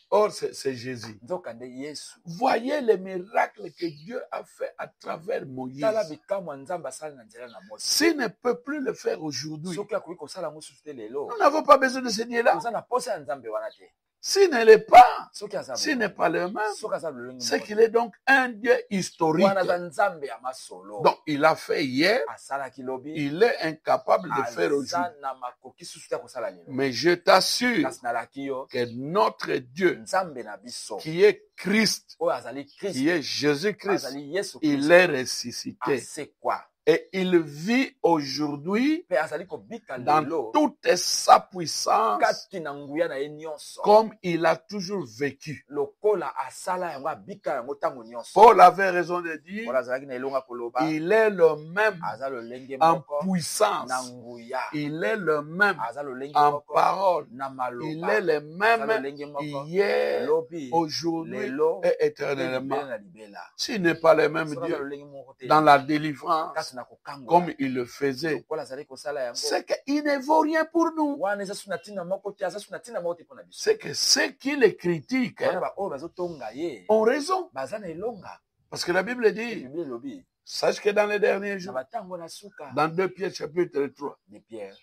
Or, c'est Jésus. Nzokande Yesu. Voyez les miracles que Dieu a fait à travers Moïse. Tala bikamwa nzambe asali na nzela na Mose. S'il ne peut plus le faire aujourd'hui, Soki akoki kosala mosusu te lelo. nous n'avons pas besoin de ce Dieu-là. Oza na posa ya nzambe wana te. S'il ne l'est pas, Soki aza s'il n'est pas le même, soki aza lolenge c'est moko. qu'il est donc un Dieu historique. Wana aza nzambe ya masolo. Donc, il a fait hier, Asalaki lobi. il est incapable de faire aujourd'hui. Aza na makoki susu te kosala lelo. Mais je t'assure Kasi nalaki yo. que notre Dieu, Nzambe na biso. qui est Christ, Oyo azali Christ. qui est Jésus-Christ, Azali Yesu il Christ. est ressuscité. Asekwa. Et il vit aujourd'hui mpe azali kobika dans lelo toute sa puissance kati na nguya na ye nyonso comme il a toujours vécu. lokola asala yango abika yango ntango nyonso. Paul avait raison de dire, Paul azalaki na elonga koloba il est le même aza lolenge en moko na puissance. nguya, Il est le même aza lolenge en moko parole. na maloba, Il est le aza même lolenge moko hier, lobi aujourd'hui lelo et mpe éternellement. libela na libela. S'il n'est pas le même Soki aza Dieu lolenge moko te dans la délivrance, kasi na kokangola comme il le faisait, lokola azali kosala yango c'est qu'il ne vaut rien pour nous. wana eza su na ntina moko te, aza su na ntina moko te mpo na biso. C'est que ceux qui le critiquent wana baoyo bazotonga ye ont raison. baza na elonga. Parce que la Bible dit, Biblia elobi sache que dans les derniers na jours, batango na suka dans 2 Pierre chapitre 3, de Pierre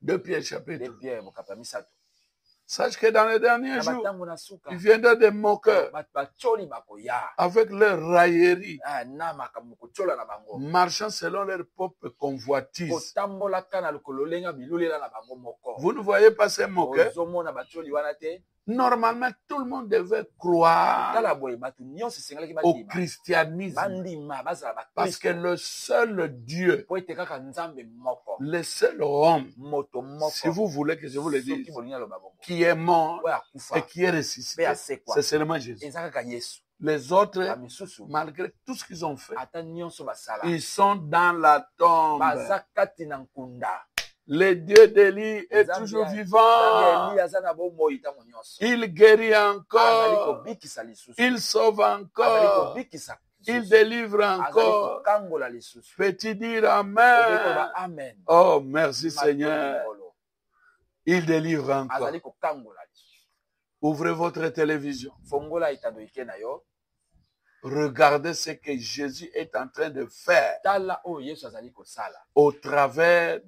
2 Pierre chapitre 3, bokapa misato sache que dans les derniers na jours, batango na suka il viendra des moqueurs bato batioli bakoya avec leur raillerie, na makambo kotiola na bango marchant selon leur propre convoitise. kotambolaka na lokolo lenga bilulela na bango moko. Vous ne voyez pas ces moqueurs? ozomona batioli wana te. Normalement, tout le monde devait croire tala boye bato nyonso esengelaki au bandima christianisme. bandima bazala Parce que bakristo le seul Dieu, po ete kaka nzambe moko le seul homme, moto si moko vous voulez que je vous le soki dise, bolingi aloba bongo qui est mort oyo et akufa qui est mpe ressuscité, asekwa c'est seulement Jésus. eza kaka yesu. Les autres, bamisusu malgré tout ce qu'ils ont fait, ata nyonso basala ils sont dans la tombe. baza kati na nkunda. Le Dieu d'Élie est Nzambe toujours ya- vivant. Eli aza na bomoi ntango nyonso Il guérit azali encore. kobikisa lisusu Il sauve azali encore. kobikisa Il lisusu. délivre azali encore. kokangola lisusu. Peux-tu dire Okoki koloba Amen? amen. Oh, merci Matoyi Seigneur. ngolo. Il délivre encore. azali kokangola lisusu. Ouvrez votre télévision. fongola etando ike na yo Regardez ce que Jésus est en train de faire tala oyo yesu azali kosala au travers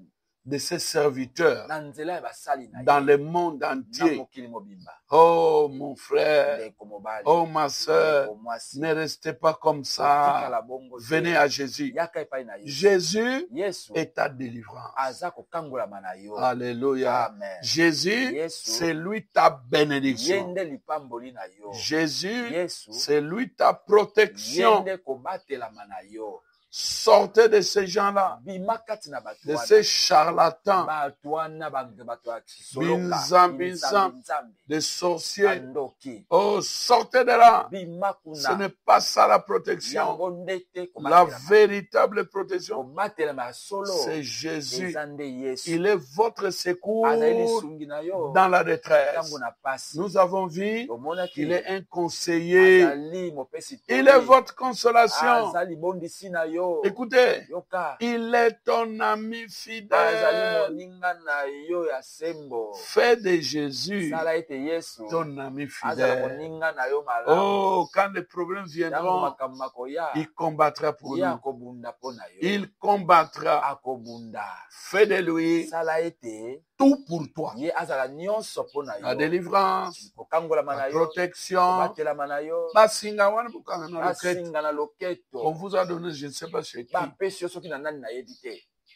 de ses serviteurs na nzela ya basali na dans ye le monde na entier. mokili mobimba. Oh, mon frère. ndeko mobali Oh, ma soeur. ndeko mwasi Ne restez pas comme ça. tikala bongo te. Venez à Jésus. yaka epai na yesu. Jésus yesu est ta délivrance. aza kokangolama na yo. Alléluia. Amen. Jésus, Yesu. c'est lui ta ye bénédiction. nde lipamboli na yo. Jésus, yesu c'est lui ta ye protection. nde kobatelama na yo. Sortez de ces gens-là, bima kati na bato de wana. ces charlatans, bato wana bato ya Binzambi, kisoloka des sorciers. bandoki Oh, sortez de là. bima Ce kuna n'est pas ça la protection. yango nde te La véritable protection, kobatelama ya solo c'est Jésus. eza nde yesu Il est votre secours azali lisungi na yo dans la détresse. ntango na pasi Nous avons vu, tomonaki il est un conseiller. azali mopesi Il est votre consolation. azali bondisi na yo Écoutez, yoka il est ton ami azali fidèle. moninga na yo ya sembo Fais de Jésus sala ete yesu ton ami azala fidèle. moninga na yo malamu Oh, quand les problèmes ntango viendront, makambo makoya il combattra pour ye nous. akobunda mpo na yo Il combattra. akobunda Fais de lui sala ete tout pour toi. ye azala nyonso mpo na La yo délivrance, kokangolama na la yo protection. kobatelama na yo Basinga wana bukanga na loquette. basinga na On loketo vous a donné, je ne sais pas chez qui. bapesi yo soki na nani nayebi te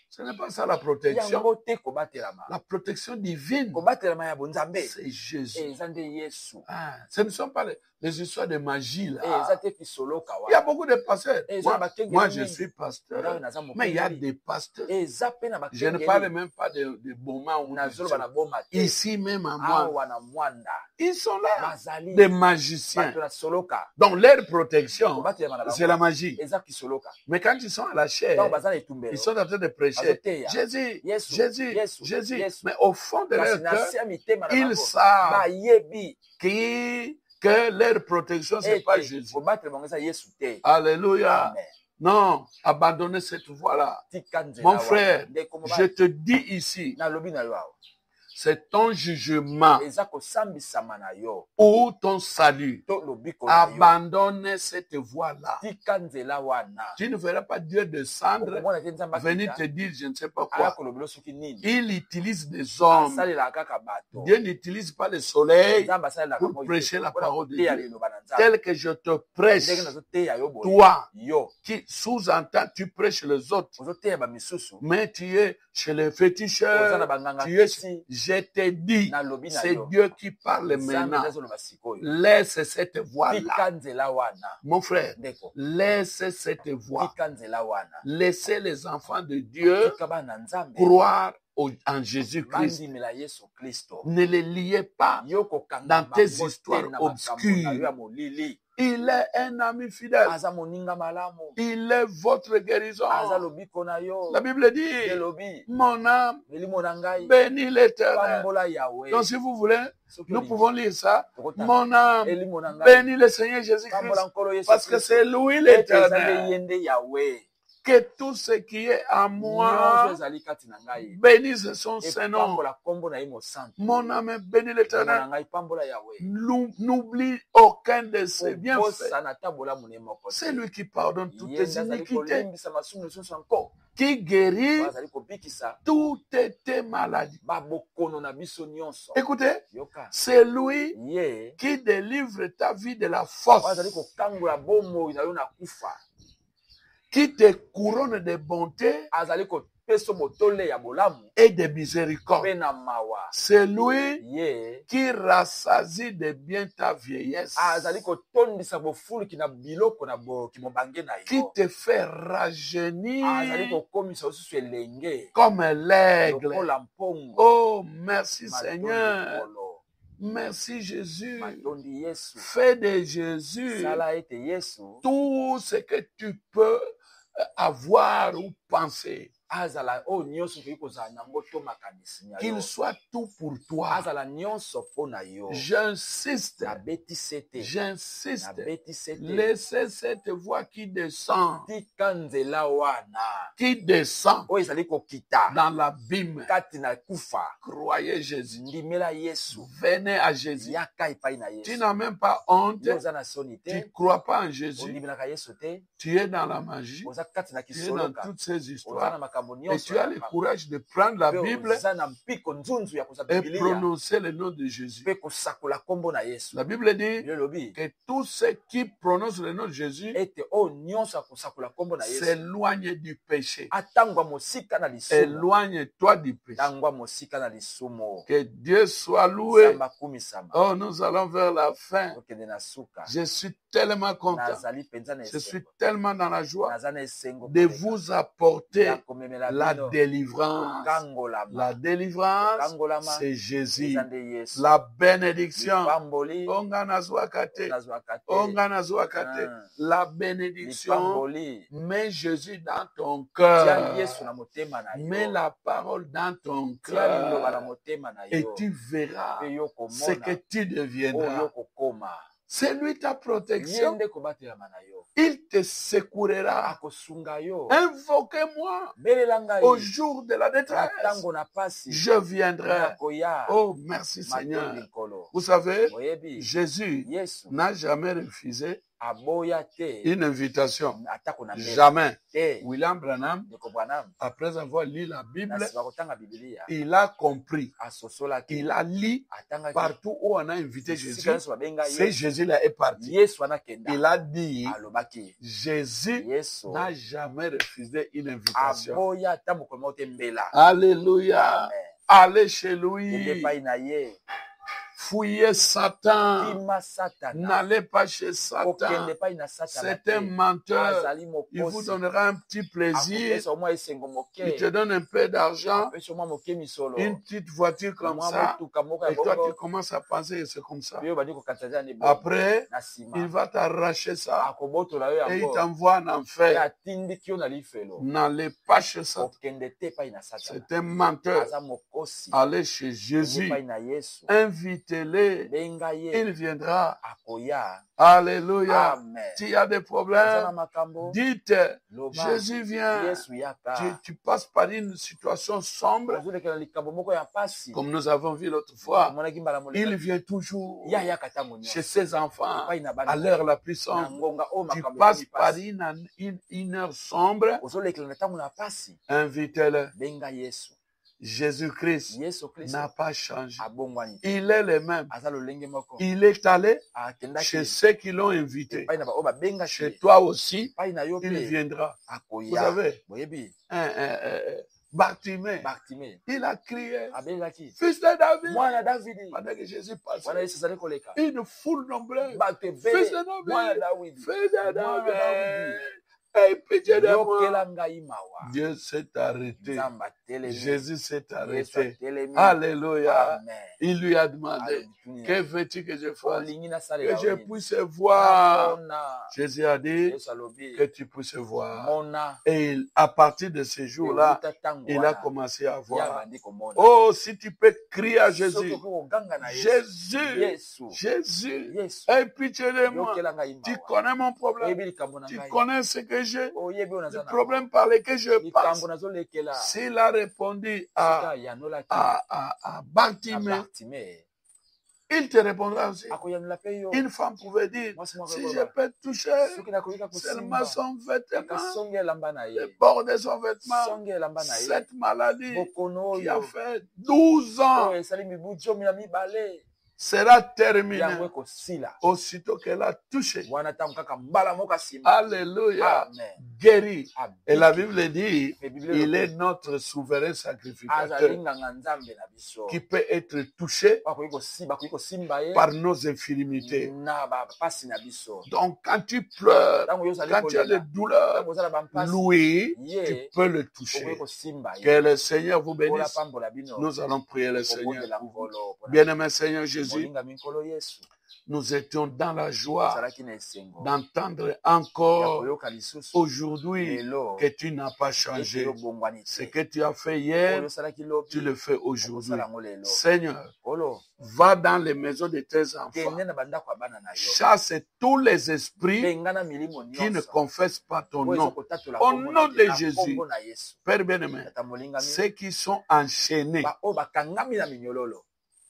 Ce n'est pas ça la protection. yango te kobatelama La protection divine, kobatelama ya bonzambe c'est Jésus. eza nde yesu Ah, ce ne sont pas les histoires de magie là. eza te kisoloka Il y a wa beaucoup de pasteurs. eza na bakengeli Moi, je mingi. suis Ngai pasteur. naza Mais il y a mokengeli des pasteurs. eza mpe na Je ne parle bakengeli même pas de Boma ou nazoloba na de boma te ici même à moi. awa na mwanda Ils sont là, bazali des magiciens. bato na soloka Donc leur protection, kobatelama na c'est la bango magie. eza kisoloka Mais quand ils sont à la ntango chair, baza na ils etumbelo sont en train de prêcher bazoteya Jésus, Yesu, Jésus, Yesu, Jésus. Yesu. Mais au fond de kasi leur na cœur, se ya mitema na ils bango savent bayebi que leur protection, c'est pas ete Jésus. kobatela bango eza yesu te. Alléluia. Amen. Non, abandonnez cette voie-là. tika nzela Mon wana. frère, ndeko je mobali te dis ici, nalobi na yo awa c'est ton jugement eza kosambisama na yo ou ton salut. to lobiko na yo Abandonne cette voie-là. tika nzela wana Tu ne verras pas Dieu descendre, okomona te nzambe venir akita te dire je ne sais pas aya quoi. kolobela soki nini Il utilise des hommes. asalelaka kaka bato Dieu n'utilise pas le soleil nzambe asalelaka pour prêcher la parole de koteya Dieu. liloba na nzambe Tel que je te prêche, ndenge nazoteya yo boye toi yo qui sous-entends, tu prêches les autres, ozoteya bamisusu mais tu es chez les oza féticheurs. na banganga Tu es, kisi je te dis, na lobi na c'est yo Dieu qui parle nzambe maintenant. ezazoloba sikoyo Laisse cette voix-là. tika nzela wana Mon frère, ndeko laisse cette voix. tika nzela wana Laissez les enfants de Dieu tika bana nzambe croire en Jésus-Christ. bandimela yesu kristo Ne les liez pas yo kokanga dans tes bango te histoires na makambo na yo ya obscures. molili Il est un ami fidèle. aza moninga malamu Il est votre guérison. aza lobiko na yo La Bible dit, elobi mon âme milimo na ngai bénit l'Éternel. pambola yawe Donc si vous voulez, soki nous olingi pouvons lire ça. okotanga Mon âme elimo na ngai bénit le Seigneur Jésus-Christ. pambola nkolo yesu Parce que kristo c'est lui ete eza nde l'Éternel. ye nde yawe Que tout ce qui est à nyonso moi ezali kati na ngai bénisse son Seigneur. epambola nkombo na ye mosantu Mon âme bénit elimo na l'Éternel. ngai pambola yawe N'oublie aucun de ses bienfaits. kobosana ta bolamu ne moko C'est lui qui pardonne toutes ye tes nde azali iniquités, kolimbisa masumu lisusu anko qui guérit azali kobikisa toutes tes maladies. babokono na biso nyonso Écoutez, yoka c'est lui ye qui délivre ta vie de la oyo force, azali kokangola bomoi na yo na kufa qui te couronne de bonté azali kopesa motole ya bolamu et de miséricorde. mpe na mawa C'est lui ye qui rassasie de bien ta vieillesse, azali kotondisa bofuluki na biloko na bokimobange na qui yo te fait azali rajeunir kokomisa osusu elenge comme l'aigle. lokola mpongo Oh, merci matondi Seigneur. likolo Merci Jésus. matondi yesu Fais de Jésus sala ete yesu tout ce que tu peux avoir ou penser. azala oyo nyonso toyei kozala nango to makanisi na yo Qu'il soit tout pour toi. azala nyonso mpo na yo J'insiste, nabetisi te j'insiste. nabetisi te Laissez cette voix qui descend, tika nzela wana qui descend oyo ezali kokita dans l'abîme. kati na kufa Croyez Jésus. ndimela yesu Venez à Jésus. yaka epai na Tu yesu n'as même pas honte. yo oza na soni Tu te ne crois pas en Jésus. ondimelaka yesu te Tu es dans la magie. oza kati na Tu es dans kisoloka toutes ces oza na histoires. makambo Et nyonso tu as le courage de prendre la mpe Bible oza na mpiko nzunzu ya koza et bibilia prononcer le nom de Jésus. mpe kosakola nkombo na yesu La Bible dit biblia elobi que tous ceux qui prononcent le nom de Jésus ete oyo nyonso ya kosakola nkombo na yesu s'éloignent du péché. atangwa mosika na lisumu Éloigne-toi du péché. tangwa mosika na lisumu Que Dieu soit loué. samba kumisama Oh, nous allons vers la fin. tokende na suka Je suis tellement content. nazali mpenza na Je suis esengo tellement dans la joie naza na esengo de vous apporter ya komemela la bino délivrance. kokangolama La délivrance, kokangolama c'est Jésus. eza nde yesu La bénédiction. lipamboli Ongana zwakate. nazwaka te Ongana zwakate. Ah. La bénédiction. lipamboli Mets Jésus dans ton tia cœur. yesu na motema na Mets yo la parole dans ton tia liloba na cœur. motema na Et yo tu verras mpe yo ce que komona tu oyo deviendras. yo kokoma C'est lui ta ye protection. nde kobatelama na yo Il te secourira. akosunga yo Invoquez-moi belela ngai au jour de la na détresse. ntango na pasi Je viendrai. nakoya Oh, merci matondi Seigneur. nkolo Vous savez, boyebi Jésus yesu n'a jamais refusé aboya te une invitation. atako na mbele Jamais. te William Branham, ndeko bwanam après avoir lu la Bible, na nsima kotanga bibilia il a compris. asosolaki Il a lu atangaki partout où on a invité esika Jésus. nyonso babenga C'est ye Jésus-là est parti. yesu anakenda Il a dit, alobaki Jésus yesu n'a jamais refusé une invitation. aboya ata mokolo moko te mbela Alléluia. amen Allez chez kende lui. epai na ye Fouillez Satan. tima satana N'allez pas chez Satan. kokende epai na satana C'est un te menteur. azali Il vous mokosi donnera un petit plaisir. akopesa omwa esengo moke Il te donne un peu d'argent, apesi omwa moke misolo une petite voiture comme mwa ça. motuka moko ya Et toi, tu bongo commences à penser que c'est comme ça. mpe oyo bandi kokanisa eza nde bongo Après, na nsima il va t'arracher ça akobotola yo et il yango t'envoie en pe enfer. atindiki yo na lifelo N'allez pas chez Satan. kokende te epai na satana C'est un menteur. aza mokosi Allez chez kende Jésus. epai na yesu Invitez-le. benga ye Il viendra. akoya Alléluia. amen S'il y a des aza na problèmes, makambo dites, loba Jésus vient. yesu yaka Tu passes par une situation sombre, ozolekela likambo moko ya mpasi comme nous avons vu l'autre fois. omonaki mbala Il moleka vient toujours ya yaka ntango chez nyonso ses enfants epai na à bana l'heure la plus na sombre. ngonga oyo Tu makambo passes ekomi par pasi une heure sombre, ozolekela na ntango na pasi invitez-le. benga yesu Jésus-Christ yesu kristo n'a pas changé. abongwani Il est le même. aza lolenge moko Il est allé akendaki chez ceux qui l'ont invité. epai na baoyo babengaki Chez toi aussi, epai na yo il mpe viendra. Vous akoya savez, boyebi Bartimée, Bartimée il a crié, abelaki fils de David. mwana Davidi Pendant que Jésus wana passait, Yesu azali koleka une foule nombreuse, bato fils ebele de mwana David, Dawidi fils de mwana Dawidi David, aie pitié de moi. yokela ngai mawa Dieu s'est arrêté. Nzambe atelemi Jésus s'est Yesu arrêté. atelemi Alléluia. amen Il lui a demandé, Alléluia. que veux-tu que je fasse? olingi Que nasalela je nini puisse voir. namona Jésus a dit Yesu alobi que tu puisses voir. mona Et à partir de ce jour-là, euta ntango il a wana commencé à ye voir. abandi komona Oh, si tu peux crier à soki Jésus, okoki koganga na Jésus, Yesu Jésus, Yesu aie pitié de moi. yokela ngai Tu mawa connais mon problème. oyebi likambo na Tu ngai connais ce que j'ai, oyebi oyo le naza na problème par lequel je passe. likambo nazolekela S'il a répondu sika yanolaki à na Bartimée, Bartimée il te répondra aussi. akoyanola mpe yo Une femme pouvait dire, mwasi moko si akoyeba, je peux toucher soki nakoyika seulement kosimba son vêtement, kasongi elamba na le ye bord de son vêtement, songi elamba na ye cette maladie bokono qui a oyo fait 12 ans oyo esali mibu 12 sera yango terminée ekosila aussitôt qu'elle a touché. wana ntango kaka mbala moko asimba Alléluia. amen Guéri. Et la abiki Bible dit, me biblia il est elobi notre souverain azali sacrificateur nganga nzambe na biso qui peut être touché bakoki kosimba ye par nos infirmités. na bapasi na biso Donc, quand tu pleures, ntango yo ozali quand tu as des kolela douleurs, ntango ozala bampasi lui, tu ye peux le okoki toucher. kosimba ye Que le Seigneur vous ola bénisse. pambola bino Nous allons prier le Seigneur. obondela pour vous. nkolo mpona Bien-aimé Seigneur Jésus, molinga minkolo yesu nous étions dans la joie ozalaki na esengo d'entendre ya encore koyoka lisusu aujourd'hui lelo que tu n'as pas ete changé. yobongwani Ce te que tu as fait oyo hier, osalaki lobi tu le fais aujourd'hui. okosala yango lelo Seigneur, kolo va dans les maisons de tes enfants. kende na bandako ya bana na yo Chasse tous les esprits benga na milimo qui ne nyonso confessent pas ton po eza nom. kotatola Au kombo na nom te, de na Jésus, kombo na yesu Père bien-aimé, tata molingami ceux qui sont enchaînés, baoyo bakangami na minyololo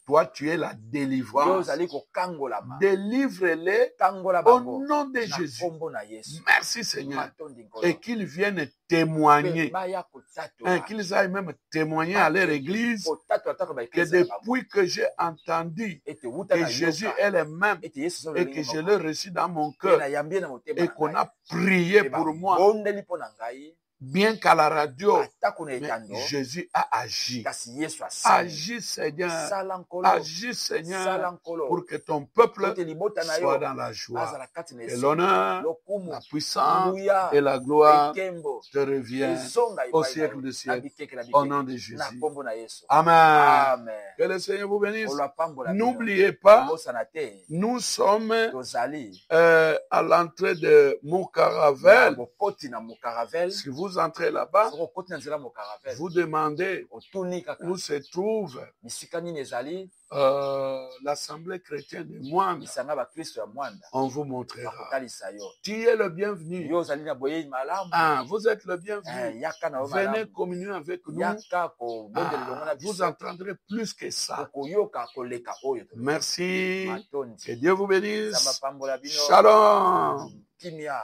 toi tu es la yo délivrance. ozali kokangolama Délivre-les kangola au bango nom de na Jésus. kombo na yesu Merci Seigneur. matondi nkolo Et qu'ils viennent mpe témoigner, baya kotatola qu'ils aillent même témoigner à leur église kotatola taka que baeklise na bango depuis que j'ai entendu ete wuta que na Jésus yoka est le même ete yesu et que je azololenge l'ai reçu dans mon mpe cœur nayambi ye na motema et na qu'on ngai a prié mpe pour moi, babondeli mpo na ngai bien qu'à la radio, atako na mais etando Jésus a agi. kasi yesu asali Agis Seigneur, sala nkolo agis sala Seigneur nkolo pour que ton peuple ete libota na soit yo dans la joie. azala kati na Et esengo l'honneur, lokumu la puissance nguya et la gloire ekembo te revient ezonga au epai na siècle yo des na siècles. bikeke na Au nom bikeke de Jésus. na nkombo na yesu Amen. amen Que le Seigneur vous bénisse. olwapambola bino N'oubliez pas, obosana te nous sommes tozali à l'entrée de na Montcaravel. bokoti na mokaravel Si vous entrez là-bas, soki okoti na nzela mokaravel vous demandez otuni kaka où se trouve bisika nini ezali l'Assemblée chrétienne de Moine. lisanga bakristo ya mwanda On vous montrera. bakotalisa yo Tu es le bienvenu. yo ozali na boyei malamu Vous êtes le bienvenu. yaka na yo Venez malamu communier avec nous. yaka kobondela elongo na Vous biso entendrez plus que ça. okoyoka koleka oyo Merci. matondi Que Dieu vous nzambe bénisse. apambola bino Shalom. kimia